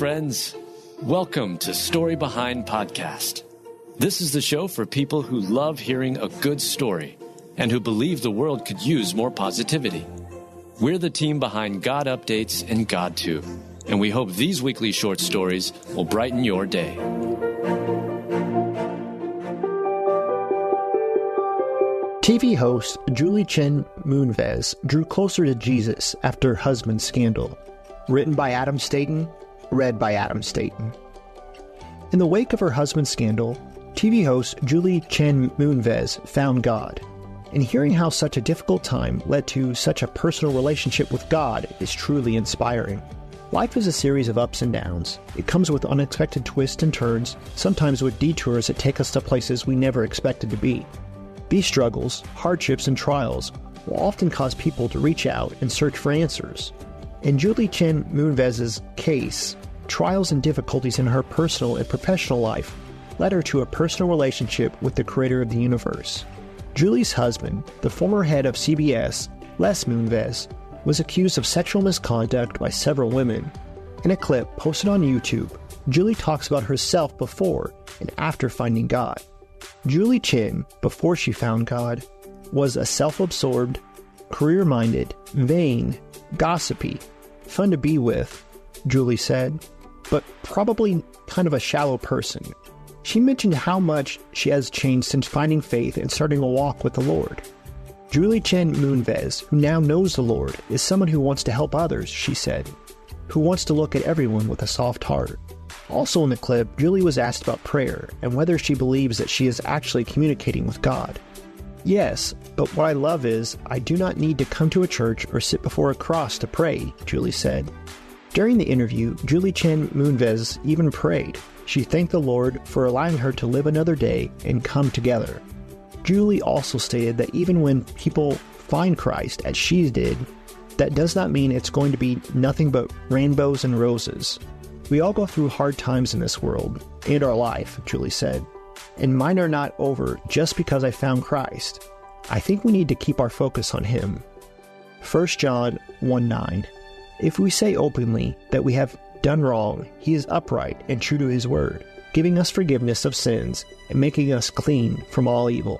friends. Welcome to Story Behind Podcast. This is the show for people who love hearing a good story and who believe the world could use more positivity. We're the team behind GodUpdates and GodTube, and we hope these weekly short stories will brighten your day. TV host Julie Chen Moonves drew closer to Jesus after her husband's scandal. Written by Adam Staten, read by Adam Staten. In the wake of her husband's scandal, TV host Julie Chen Moonves found God. And hearing how such a difficult time led to such a personal relationship with God is truly inspiring. Life is a series of ups and downs. It comes with unexpected twists and turns, sometimes with detours that take us to places we never expected to be. These struggles, hardships, and trials will often cause people to reach out and search for answers. In Julie Chen Moonves' case, trials and difficulties in her personal and professional life led her to a personal relationship with the creator of the universe. Julie's husband, the former head of CBS, Les Moonves, was accused of sexual misconduct by several women. In a clip posted on YouTube, Julie talks about herself before and after finding God. Julie Chen, before she found God, was a self-absorbed, career-minded, vain, gossipy, fun to be with, Julie said, but probably kind of a shallow person. She mentioned how much she has changed since finding faith and starting a walk with the Lord. Julie Chen Moonves, who now knows the Lord, is someone who wants to help others, she said, who wants to look at everyone with a soft heart. Also in the clip, Julie was asked about prayer and whether she believes that she is actually communicating with God. Yes, but what I love is, I do not need to come to a church or sit before a cross to pray, Julie said. During the interview, Julie Chen Moonves even prayed. She thanked the Lord for allowing her to live another day and come together. Julie also stated that even when people find Christ, as she did, that does not mean it's going to be nothing but rainbows and roses. We all go through hard times in this world, and our life, Julie said. And mine are not over just because I found Christ. I think we need to keep our focus on Him. 1 John 1:9. If we say openly that we have done wrong, He is upright and true to His word, giving us forgiveness of sins and making us clean from all evil.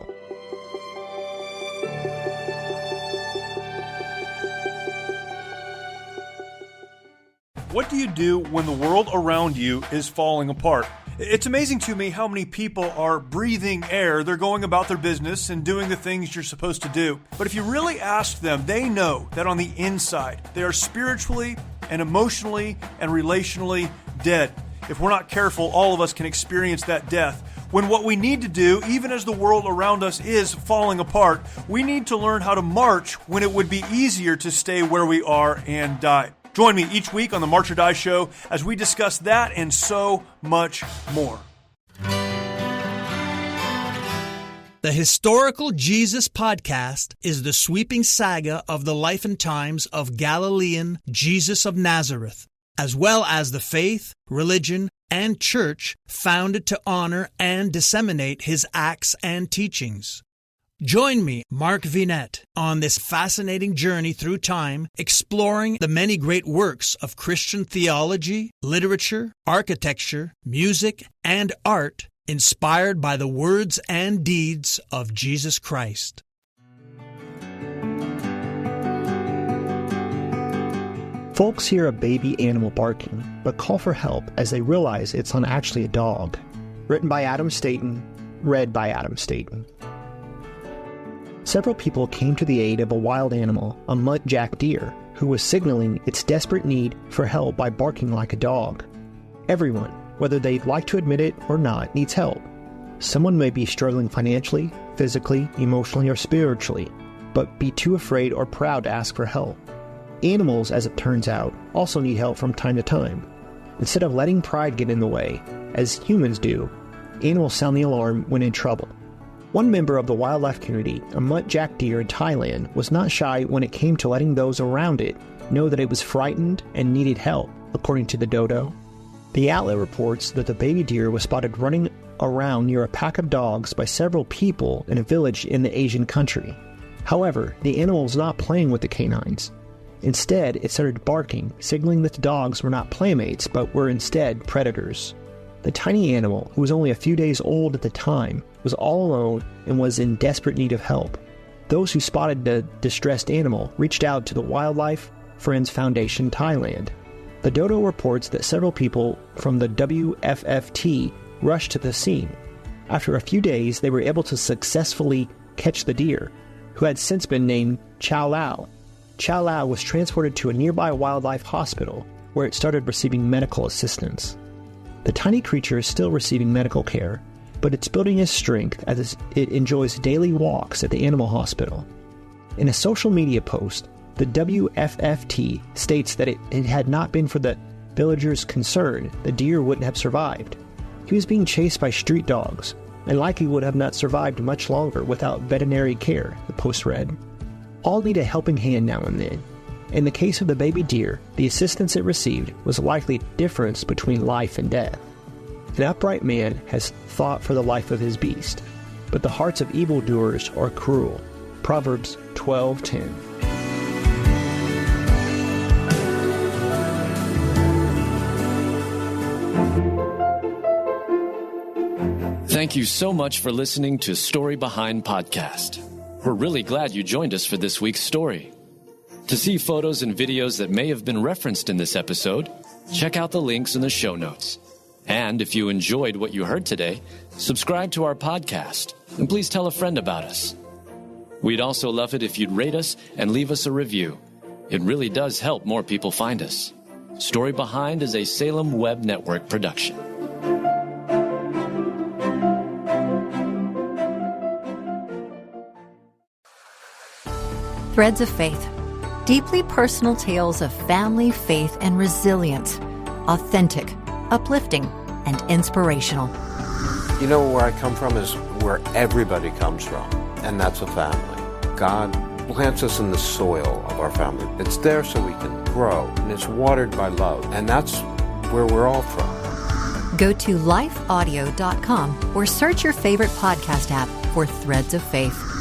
What do you do when the world around you is falling apart? It's amazing to me how many people are breathing air. They're going about their business and doing the things you're supposed to do. But if you really ask them, they know that on the inside, they are spiritually and emotionally and relationally dead. If we're not careful, all of us can experience that death. When what we need to do, even as the world around us is falling apart, we need to learn how to march when it would be easier to stay where we are and die. Join me each week on the March or Die Show as we discuss that and so much more. The Historical Jesus Podcast is the sweeping saga of the life and times of Galilean Jesus of Nazareth, as well as the faith, religion, and church founded to honor and disseminate his acts and teachings. Join me, Mark Vinette, on this fascinating journey through time, exploring the many great works of Christian theology, literature, architecture, music, and art inspired by the words and deeds of Jesus Christ. Folks hear a baby animal barking, but call for help as they realize it's not actually a dog. Written by Adam Staten, read by Adam Staten. Several people came to the aid of a wild animal, a muntjac deer, who was signaling its desperate need for help by barking like a dog. Everyone, whether they'd like to admit it or not, needs help. Someone may be struggling financially, physically, emotionally, or spiritually, but be too afraid or proud to ask for help. Animals, as it turns out, also need help from time to time. Instead of letting pride get in the way, as humans do, animals sound the alarm when in trouble. One member of the wildlife community, a muntjac deer in Thailand, was not shy when it came to letting those around it know that it was frightened and needed help, according to the dodo. The outlet reports that the baby deer was spotted running around near a pack of dogs by several people in a village in the Asian country. However, the animal was not playing with the canines. Instead, it started barking, signaling that the dogs were not playmates, but were instead predators. The tiny animal, who was only a few days old at the time, was all alone and was in desperate need of help. Those who spotted the distressed animal reached out to the Wildlife Friends Foundation Thailand. The dodo reports that several people from the WFFT rushed to the scene. After a few days, they were able to successfully catch the deer, who had since been named Chow Lao. Chow Lao was transported to a nearby wildlife hospital, where it started receiving medical assistance. The tiny creature is still receiving medical care, but it's building its strength as it enjoys daily walks at the animal hospital. In a social media post, the WFFT states that it had not been for the villagers' concern, the deer wouldn't have survived. He was being chased by street dogs, and likely would have not survived much longer without veterinary care, the post read. All need a helping hand now and then. In the case of the baby deer, the assistance it received was likely the difference between life and death. An upright man has thought for the life of his beast, but the hearts of evildoers are cruel. Proverbs 12:10. Thank you so much for listening to Story Behind Podcast. We're really glad you joined us for this week's story. To see photos and videos that may have been referenced in this episode, check out the links in the show notes. And if you enjoyed what you heard today, subscribe to our podcast, and please tell a friend about us. We'd also love it if you'd rate us and leave us a review. It really does help more people find us. Story Behind is a Salem Web Network production. Threads of Faith. Deeply personal tales of family, faith, and resilience. Authentic, uplifting, and inspirational. You know, where I come from is where everybody comes from, and that's a family. God plants us in the soil of our family. It's there so we can grow, and it's watered by love, and that's where we're all from. Go to lifeaudio.com or search your favorite podcast app for Threads of Faith.